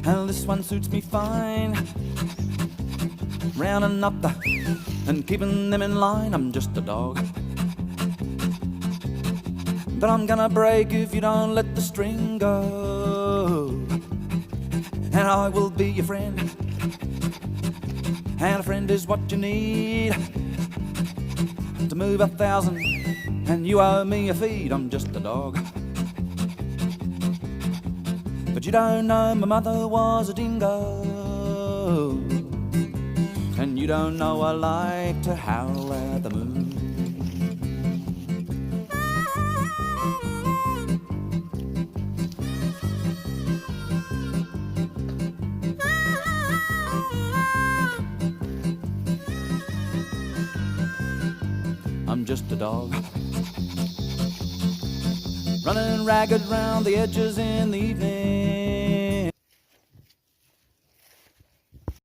and this one suits me fine. Rounding up and keeping them in line. I'm just a dog, but I'm gonna break if you don't let the string go. And I will be your friend, and a friend is what you need to move 1,000, and you owe me a feed. I'm just a dog, but you don't know my mother was a dingo, and you don't know I like to howl at the moon. I'm just a dog, running ragged round the edges in the evening.